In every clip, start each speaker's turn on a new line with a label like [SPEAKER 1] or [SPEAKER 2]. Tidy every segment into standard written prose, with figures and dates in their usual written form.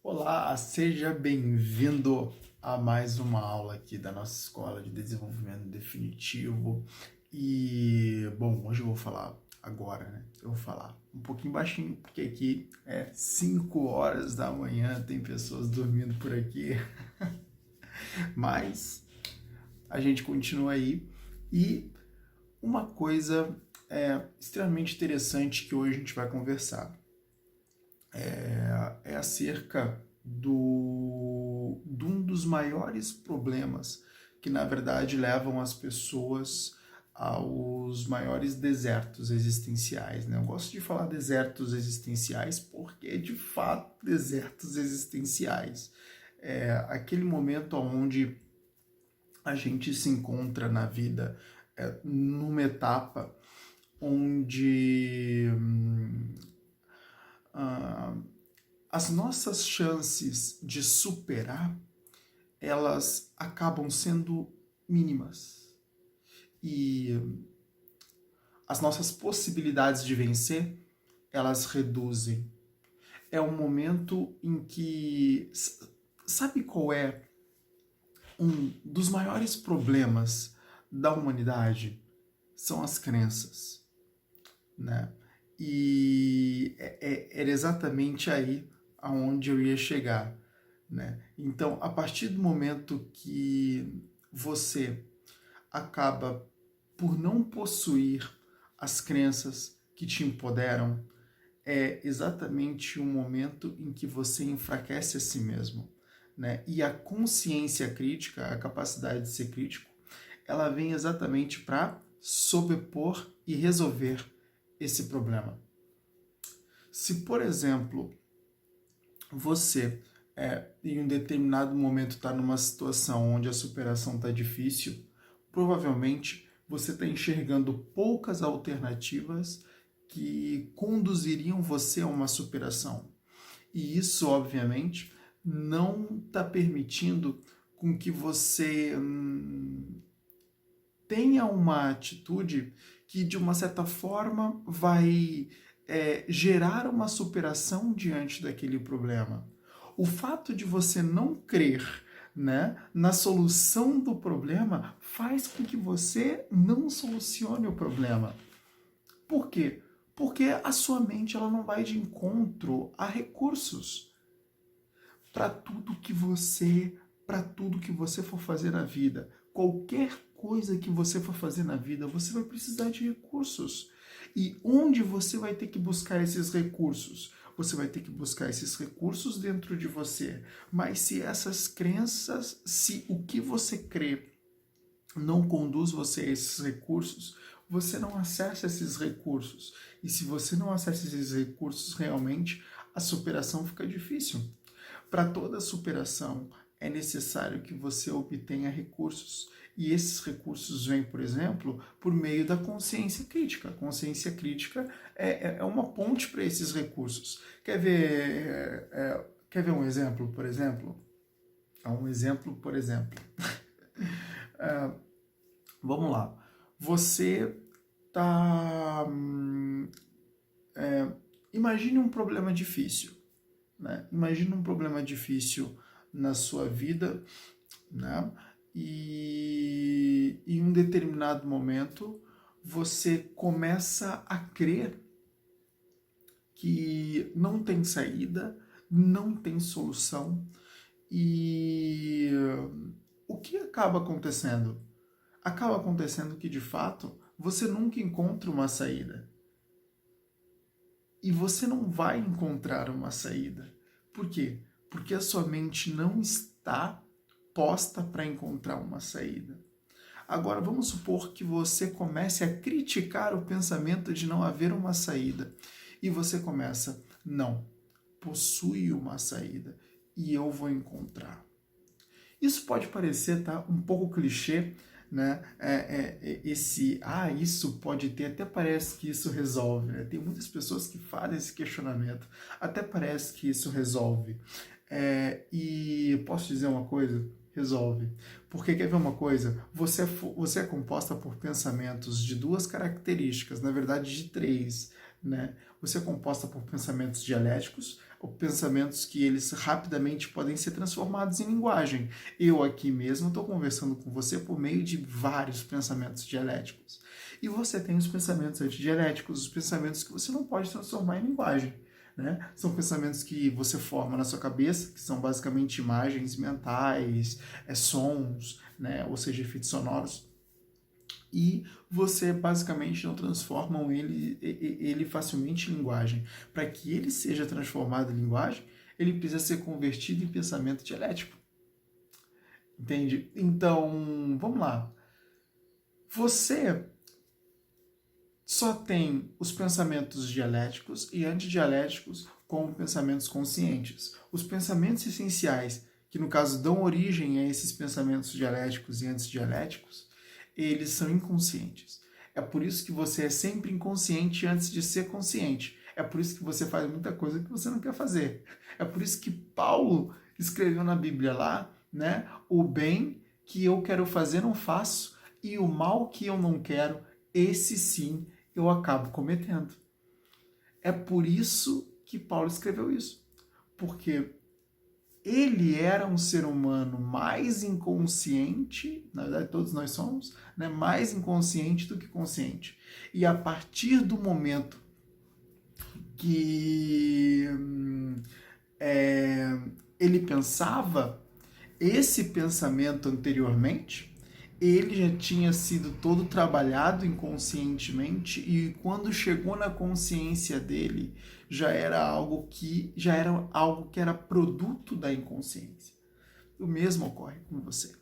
[SPEAKER 1] Olá, seja bem-vindo a mais uma aula aqui da nossa Escola de Desenvolvimento Definitivo. E, bom, hoje eu vou falar agora, né? Eu vou falar um pouquinho baixinho, porque aqui é 5 horas da manhã, tem pessoas dormindo por aqui. Mas a gente continua aí. E uma coisa extremamente interessante que hoje a gente vai conversar é acerca de um dos maiores problemas que, na verdade, levam as pessoas aos maiores desertos existenciais, né? Eu gosto de falar desertos existenciais porque, de fato, desertos existenciais. É aquele momento onde a gente se encontra na vida numa etapa onde as nossas chances de superar, elas acabam sendo mínimas. E as nossas possibilidades de vencer, elas reduzem. É um momento em que... Sabe qual é um dos maiores problemas da humanidade? São as crenças, né? E era exatamente aí aonde eu ia chegar, né? Então, a partir do momento que você acaba por não possuir as crenças que te empoderam, é exatamente o momento em que você enfraquece a si mesmo, né? E a consciência crítica, a capacidade de ser crítico, ela vem exatamente para sobrepor e resolver esse problema. Se, por exemplo, você em um determinado momento está numa situação onde a superação está difícil, provavelmente você está enxergando poucas alternativas que conduziriam você a uma superação. E isso, obviamente, não está permitindo com que você tenha uma atitude que, de uma certa forma, vai gerar uma superação diante daquele problema. O fato de você não crer, né, na solução do problema faz com que você não solucione o problema. Por quê? Porque a sua mente ela não vai de encontro a recursos para tudo que você for fazer na vida. Qualquer coisa que você for fazer na vida, você vai precisar de recursos. E onde você vai ter que buscar esses recursos? Você vai ter que buscar esses recursos dentro de você. Mas se essas crenças, se o que você crê não conduz você a esses recursos, você não acessa esses recursos. E se você não acessa esses recursos realmente, a superação fica difícil. Para toda superação, é necessário que você obtenha recursos. E esses recursos vêm, por exemplo, por meio da consciência crítica. A consciência crítica é uma ponte para esses recursos. Quer ver um exemplo, por exemplo? Vamos lá. Você tá... imagine um problema difícil. Né? Imagina um problema difícil na sua vida, né? E em um determinado momento você começa a crer que não tem saída, não tem solução. E o que acaba acontecendo? Acaba acontecendo que, de fato, você nunca encontra uma saída. E você não vai encontrar uma saída. Por quê? Porque a sua mente não está posta para encontrar uma saída. Agora, vamos supor que você comece a criticar o pensamento de não haver uma saída. E você começa, não, possui uma saída e eu vou encontrar. Isso pode parecer um pouco clichê, né? Isso pode ter, até parece que isso resolve, né? Tem muitas pessoas que fazem esse questionamento, até parece que isso resolve. E posso dizer uma coisa? resolve. Porque quer ver uma coisa? Você é composta por pensamentos de duas características, na verdade de três, né? Você é composta por pensamentos dialéticos, ou pensamentos que eles rapidamente podem ser transformados em linguagem. Eu aqui mesmo estou conversando com você por meio de vários pensamentos dialéticos. E você tem os pensamentos antidialéticos, os pensamentos que você não pode transformar em linguagem. Né? São pensamentos que você forma na sua cabeça, que são basicamente imagens mentais, sons, né? Ou seja, efeitos sonoros. E você basicamente não transforma ele facilmente em linguagem. Para que ele seja transformado em linguagem, ele precisa ser convertido em pensamento dialético. Entende? Então, vamos lá. Você só tem os pensamentos dialéticos e antidialéticos como pensamentos conscientes. Os pensamentos essenciais, que no caso dão origem a esses pensamentos dialéticos e antidialéticos, eles são inconscientes. É por isso que você é sempre inconsciente antes de ser consciente. É por isso que você faz muita coisa que você não quer fazer. É por isso que Paulo escreveu na Bíblia lá, né? O bem que eu quero fazer não faço, e o mal que eu não quero, esse sim eu acabo cometendo. É por isso que Paulo escreveu isso. Porque ele era um ser humano mais inconsciente, na verdade todos nós somos, né, mais inconsciente do que consciente. E a partir do momento que ele pensava, esse pensamento anteriormente, ele já tinha sido todo trabalhado inconscientemente e quando chegou na consciência dele, já era algo que era produto da inconsciência. O mesmo ocorre com você,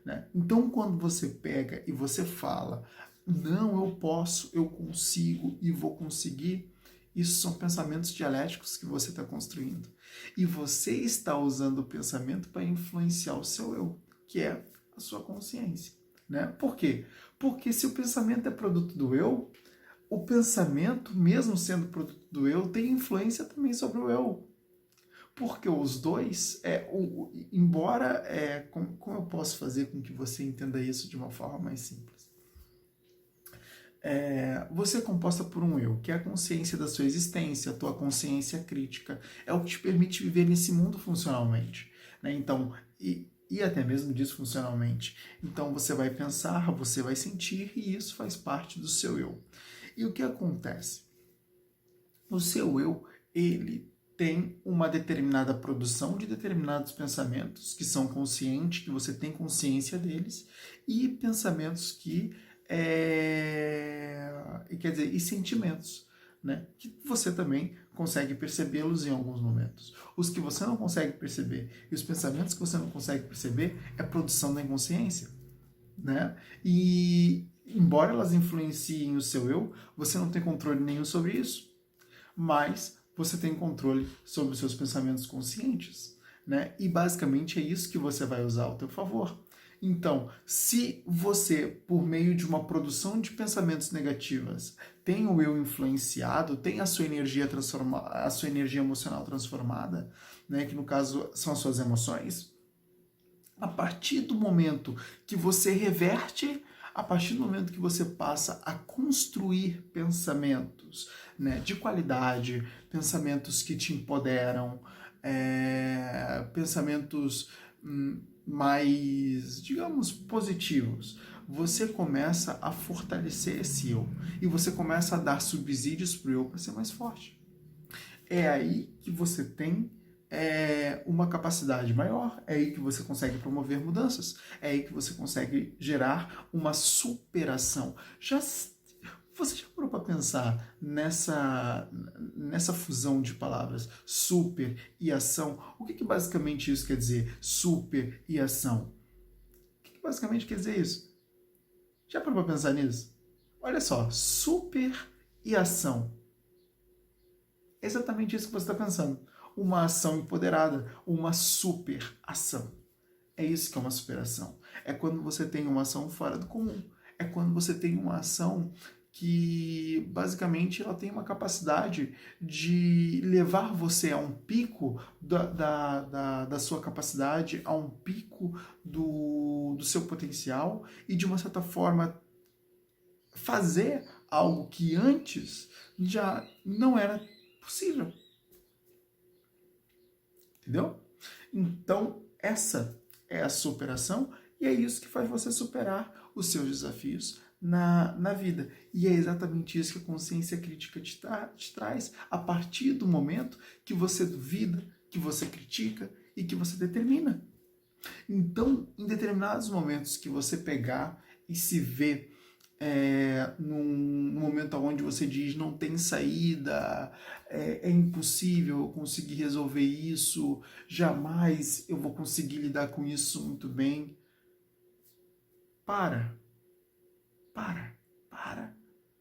[SPEAKER 1] né? Então, quando você pega e você fala, não, eu posso, eu consigo e vou conseguir, isso são pensamentos dialéticos que você está construindo. E você está usando o pensamento para influenciar o seu eu, que é a sua consciência. Né? Por quê? Porque se o pensamento é produto do eu, o pensamento, mesmo sendo produto do eu, tem influência também sobre o eu. Porque os dois, embora, como eu posso fazer com que você entenda isso de uma forma mais simples? Você é composta por um eu, que é a consciência da sua existência, a tua consciência crítica. É o que te permite viver nesse mundo funcionalmente. Né? Então, e até mesmo disfuncionalmente. Então, você vai pensar, você vai sentir, e isso faz parte do seu eu. E o que acontece? O seu eu, ele tem uma determinada produção de determinados pensamentos que são conscientes, que você tem consciência deles, e pensamentos que quer dizer, e sentimentos, né? Que você também consegue percebê-los em alguns momentos. Os que você não consegue perceber e os pensamentos que você não consegue perceber é produção da inconsciência, né? E embora elas influenciem o seu eu, você não tem controle nenhum sobre isso, mas você tem controle sobre os seus pensamentos conscientes, né? E basicamente é isso que você vai usar ao teu favor. Então, se você, por meio de uma produção de pensamentos negativas, tem o eu influenciado, tem a sua energia a sua energia emocional transformada, né, que no caso são as suas emoções, a partir do momento que você reverte, a partir do momento que você passa a construir pensamentos, né, de qualidade, pensamentos que te empoderam, pensamentos mais, digamos, positivos, você começa a fortalecer esse eu e você começa a dar subsídios para o eu para ser mais forte. É aí que você tem uma capacidade maior, é aí que você consegue promover mudanças, é aí que você consegue gerar uma superação. Você já parou para pensar nessa fusão de palavras, super e ação? O que basicamente isso quer dizer, super e ação? O que basicamente quer dizer isso? Já parou para pensar nisso? Olha só, super e ação. É exatamente isso que você está pensando. Uma ação empoderada, uma super ação. É isso que é uma superação. É quando você tem uma ação fora do comum. É quando você tem uma ação que basicamente ela tem uma capacidade de levar você a um pico da sua capacidade, a um pico do seu potencial e de uma certa forma fazer algo que antes já não era possível. Entendeu? Então, essa é a superação e é isso que faz você superar os seus desafios na vida. E é exatamente isso que a consciência crítica te traz a partir do momento que você duvida, que você critica e que você determina. Então, em determinados momentos que você pegar e se ver num momento onde você diz não tem saída, é impossível eu conseguir resolver isso, jamais eu vou conseguir lidar com isso muito bem. Para,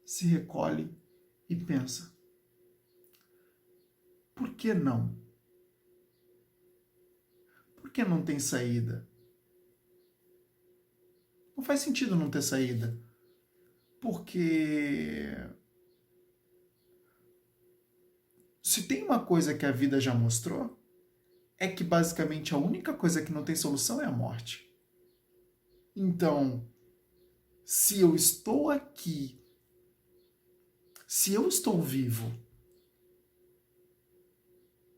[SPEAKER 1] se recolhe e pensa. Por que não? Por que não tem saída? Não faz sentido não ter saída. Porque se tem uma coisa que a vida já mostrou, é que basicamente a única coisa que não tem solução é a morte. Então, se eu estou aqui, se eu estou vivo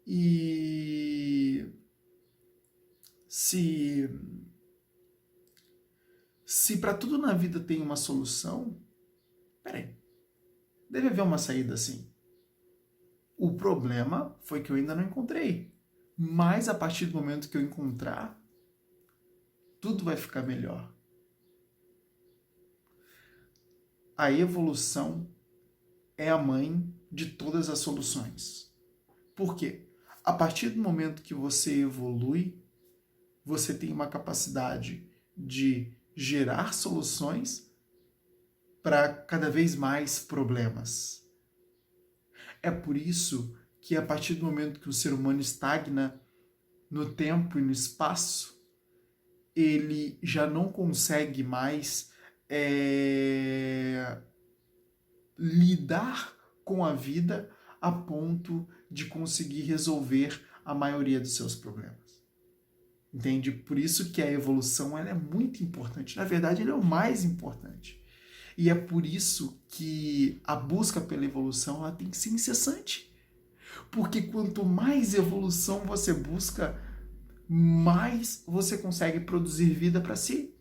[SPEAKER 1] e se para tudo na vida tem uma solução, peraí, deve haver uma saída sim. O problema foi que eu ainda não encontrei. Mas a partir do momento que eu encontrar, tudo vai ficar melhor. A evolução é a mãe de todas as soluções. Por quê? A partir do momento que você evolui, você tem uma capacidade de gerar soluções para cada vez mais problemas. É por isso que a partir do momento que o ser humano estagna no tempo e no espaço, ele já não consegue mais lidar com a vida a ponto de conseguir resolver a maioria dos seus problemas. Entende? Por isso que a evolução ela é muito importante. Na verdade, ela é o mais importante. E é por isso que a busca pela evolução ela tem que ser incessante. Porque quanto mais evolução você busca, mais você consegue produzir vida para si.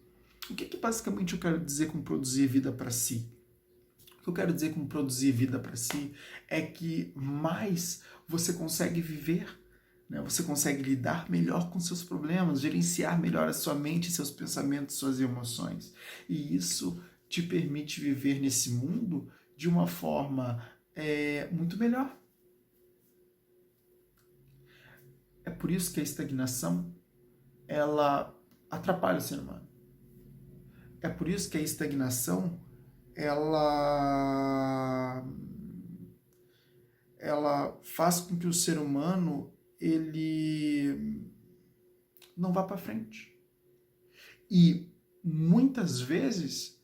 [SPEAKER 1] O que basicamente eu quero dizer com produzir vida para si? O que eu quero dizer com produzir vida para si é que mais você consegue viver, né? Você consegue lidar melhor com seus problemas, gerenciar melhor a sua mente, seus pensamentos, suas emoções. E isso te permite viver nesse mundo de uma forma muito melhor. É por isso que a estagnação ela atrapalha o ser humano. É por isso que a estagnação ela faz com que o ser humano ele não vá para frente. E muitas vezes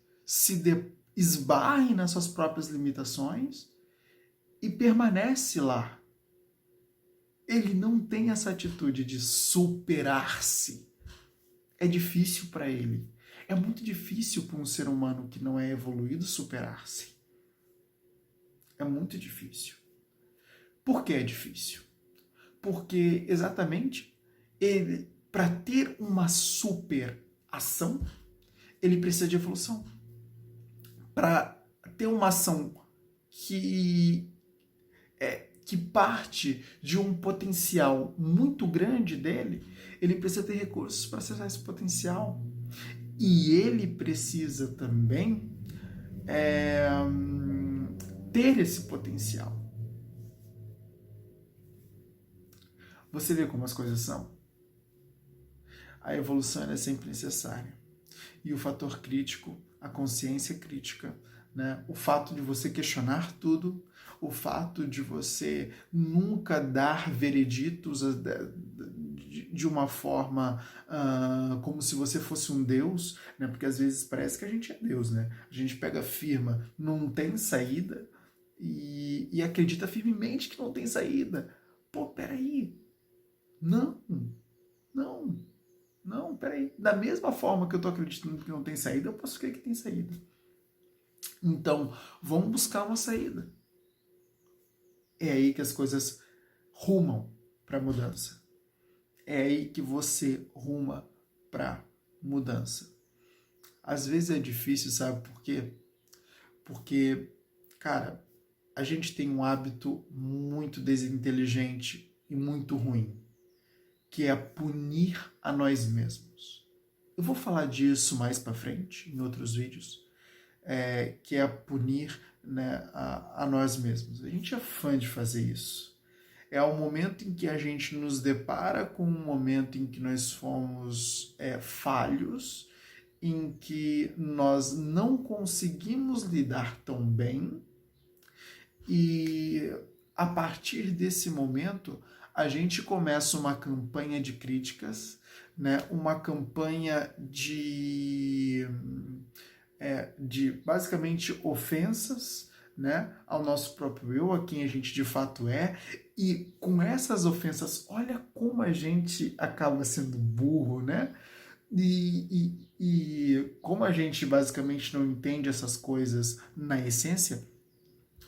[SPEAKER 1] esbarre nas suas próprias limitações e permanece lá. Ele não tem essa atitude de superar-se. É difícil para ele. É muito difícil para um ser humano que não é evoluído superar-se. É muito difícil. Por que é difícil? Porque exatamente ele, para ter uma superação, ele precisa de evolução. Para ter uma ação que parte de um potencial muito grande dele, ele precisa ter recursos para acessar esse potencial. E ele precisa também ter esse potencial. Você vê como as coisas são? A evolução é sempre necessária. E o fator crítico, a consciência crítica, né? O fato de você questionar tudo, o fato de você nunca dar vereditos de uma forma como se você fosse um Deus, né? Porque às vezes parece que a gente é Deus, né? A gente pega firma, não tem saída e acredita firmemente que não tem saída. Pô, peraí. Não, não, não, peraí. Da mesma forma que eu tô acreditando que não tem saída, eu posso crer que tem saída. Então, vamos buscar uma saída. É aí que as coisas rumam para mudança. É aí que você ruma para mudança. Às vezes é difícil, sabe por quê? Porque, cara, a gente tem um hábito muito desinteligente e muito ruim, que é punir a nós mesmos. Eu vou falar disso mais para frente, em outros vídeos, que é punir, né, a nós mesmos. A gente é fã de fazer isso. É o momento em que a gente nos depara com um momento em que nós fomos falhos, em que nós não conseguimos lidar tão bem, e a partir desse momento a gente começa uma campanha de críticas, né? Uma campanha de basicamente ofensas, né, ao nosso próprio eu, a quem a gente de fato é, e com essas ofensas, olha como a gente acaba sendo burro, né? E como a gente basicamente não entende essas coisas na essência,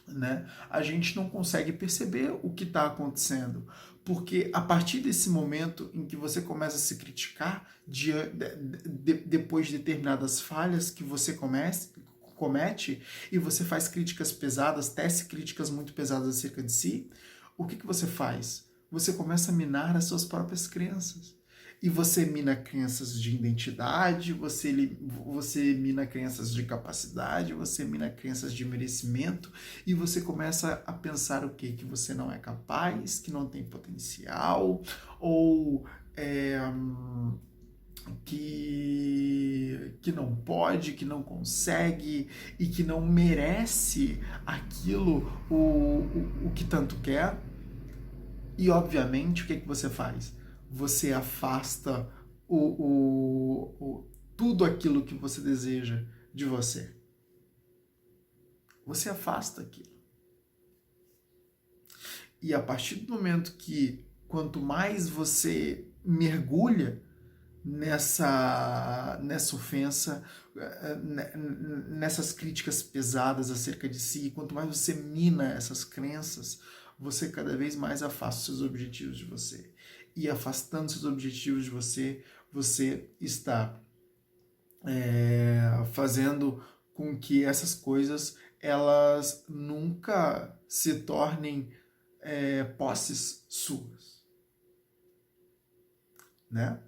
[SPEAKER 1] né, a gente não consegue perceber o que está acontecendo. Porque a partir desse momento em que você começa a se criticar depois de determinadas falhas que você comete e você faz críticas pesadas, tece críticas muito pesadas acerca de si, o que você faz? Você começa a minar as suas próprias crenças. E você mina crenças de identidade, você mina crenças de capacidade, você mina crenças de merecimento, e você começa a pensar o quê? Que você não é capaz, que não tem potencial, ou que não pode, que não consegue e que não merece aquilo, o que tanto quer. E obviamente o que você faz? Você afasta tudo aquilo que você deseja de você. Você afasta aquilo. E a partir do momento que quanto mais você mergulha nessa ofensa, nessas críticas pesadas acerca de si, quanto mais você mina essas crenças, você cada vez mais afasta os seus objetivos de você. E afastando seus objetivos de você, você está fazendo com que essas coisas elas nunca se tornem posses suas, né?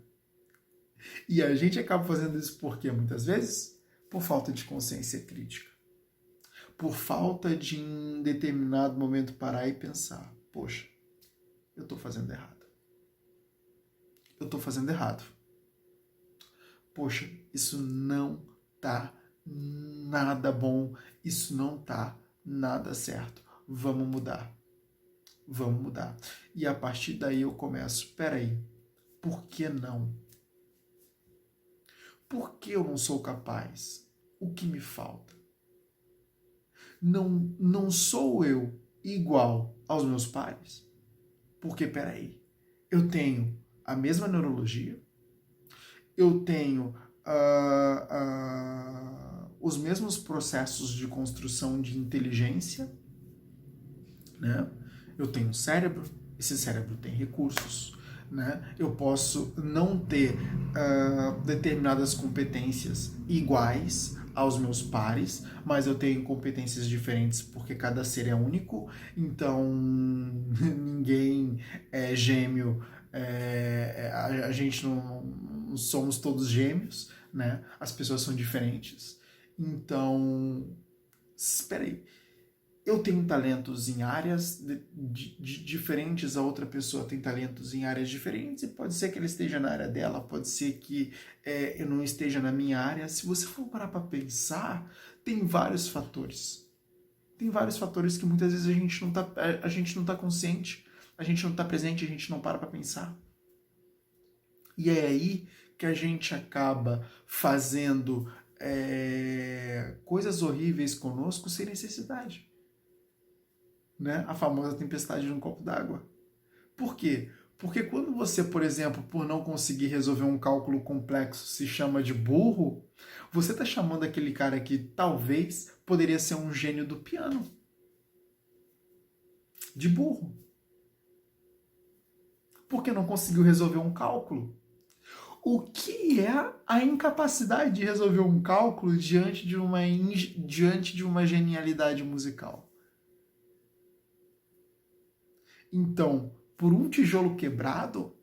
[SPEAKER 1] E a gente acaba fazendo isso por quê? Muitas vezes por falta de consciência crítica, por falta de em determinado momento parar e pensar, poxa, eu estou fazendo errado. Eu estou fazendo errado. Poxa, isso não tá nada bom, isso não tá nada certo. Vamos mudar. Vamos mudar. E a partir daí eu começo, peraí, por que não? Por que eu não sou capaz? O que me falta? Não sou eu igual aos meus pais? Porque, peraí, eu tenho a mesma neurologia, eu tenho os mesmos processos de construção de inteligência, né? Eu tenho um cérebro, esse cérebro tem recursos, né? Eu posso não ter determinadas competências iguais aos meus pares, mas eu tenho competências diferentes porque cada ser é único, então ninguém é gêmeo, a gente não somos todos gêmeos, né? As pessoas são diferentes. Então, espera aí. Eu tenho talentos em áreas diferentes, a outra pessoa tem talentos em áreas diferentes, e pode ser que ela esteja na área dela, pode ser que eu não esteja na minha área. Se você for parar para pensar, tem vários fatores. Tem vários fatores que muitas vezes a gente não tá consciente, a gente não tá presente, a gente não para para pensar. E é aí que a gente acaba fazendo coisas horríveis conosco sem necessidade. Né? A famosa tempestade num copo d'água. Por quê? Porque quando você, por exemplo, por não conseguir resolver um cálculo complexo, se chama de burro, você está chamando aquele cara que talvez poderia ser um gênio do piano de burro. Porque não conseguiu resolver um cálculo. O que é a incapacidade de resolver um cálculo diante de uma genialidade musical? Então, por um tijolo quebrado,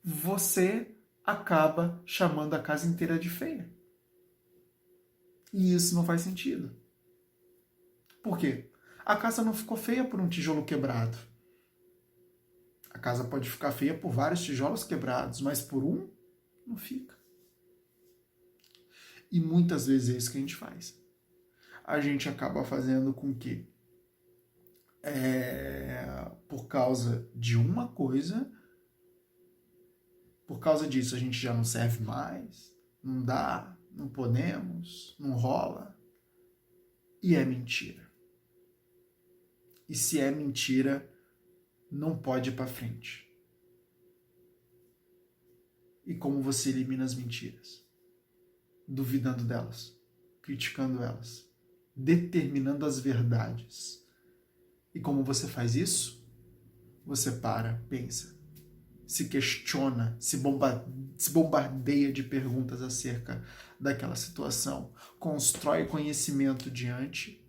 [SPEAKER 1] você acaba chamando a casa inteira de feia. E isso não faz sentido. Por quê? A casa não ficou feia por um tijolo quebrado. A casa pode ficar feia por vários tijolos quebrados, mas por um, não fica. E muitas vezes é isso que a gente faz. A gente acaba fazendo com que, por causa de uma coisa, por causa disso a gente já não serve mais, não dá, não podemos, não rola. E é mentira. E se é mentira, não pode ir para frente. E como você elimina as mentiras? Duvidando delas, criticando elas, determinando as verdades. E como você faz isso? Você para, pensa, se questiona, se bombardeia de perguntas acerca daquela situação, constrói conhecimento diante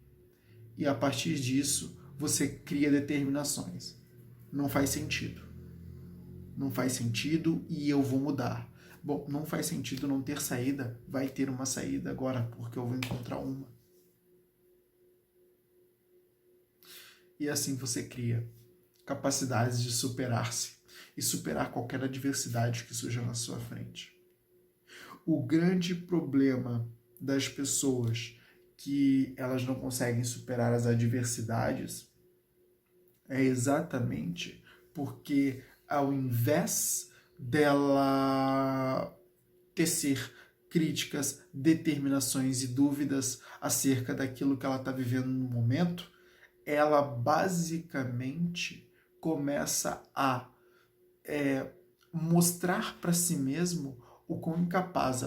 [SPEAKER 1] e a partir disso você cria determinações. Não faz sentido. Não faz sentido e eu vou mudar. Bom, não faz sentido não ter saída, vai ter uma saída agora, porque eu vou encontrar uma. E assim você cria capacidades de superar-se e superar qualquer adversidade que surja na sua frente. O grande problema das pessoas que elas não conseguem superar as adversidades é exatamente porque ao invés dela tecer críticas, determinações e dúvidas acerca daquilo que ela está vivendo no momento, ela basicamente começa a mostrar para si mesmo o quão incapaz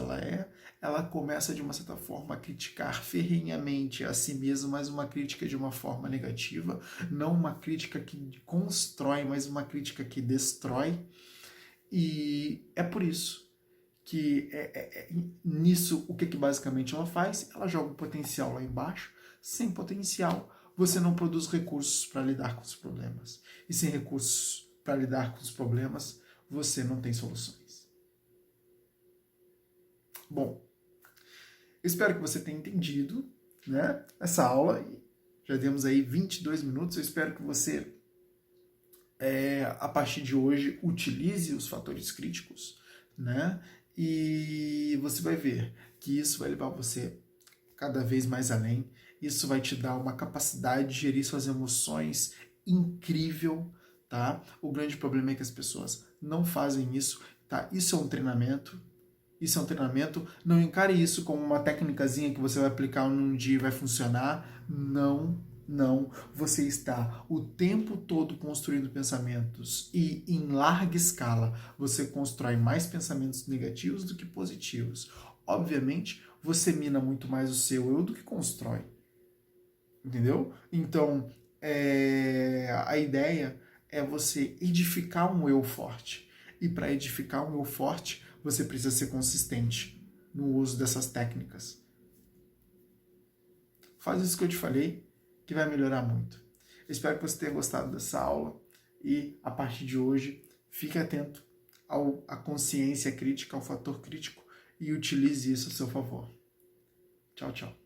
[SPEAKER 1] ela começa de uma certa forma a criticar ferrenhamente a si mesma, mas uma crítica de uma forma negativa, não uma crítica que constrói, mas uma crítica que destrói. E é por isso que nisso o que basicamente ela faz? Ela joga o potencial lá embaixo. Sem potencial, você não produz recursos para lidar com os problemas. E sem recursos para lidar com os problemas, você não tem soluções. Bom, espero que você tenha entendido, né, essa aula. Já demos aí 22 minutos. Eu espero que você, a partir de hoje, utilize os fatores críticos, né? E você vai ver que isso vai levar você cada vez mais além. Isso vai te dar uma capacidade de gerir suas emoções incrível, tá? O grande problema é que as pessoas não fazem isso, tá? Isso é um treinamento. Isso é um treinamento. Não encare isso como uma técnicazinha que você vai aplicar num dia e vai funcionar. Não, não. Você está o tempo todo construindo pensamentos e em larga escala você constrói mais pensamentos negativos do que positivos. Obviamente, você mina muito mais o seu eu do que constrói. Entendeu? Então, a ideia é você edificar um eu forte. E para edificar um eu forte, você precisa ser consistente no uso dessas técnicas. Faz isso que eu te falei, que vai melhorar muito. Eu espero que você tenha gostado dessa aula e, a partir de hoje, fique atento à consciência crítica, ao fator crítico e utilize isso a seu favor. Tchau, tchau.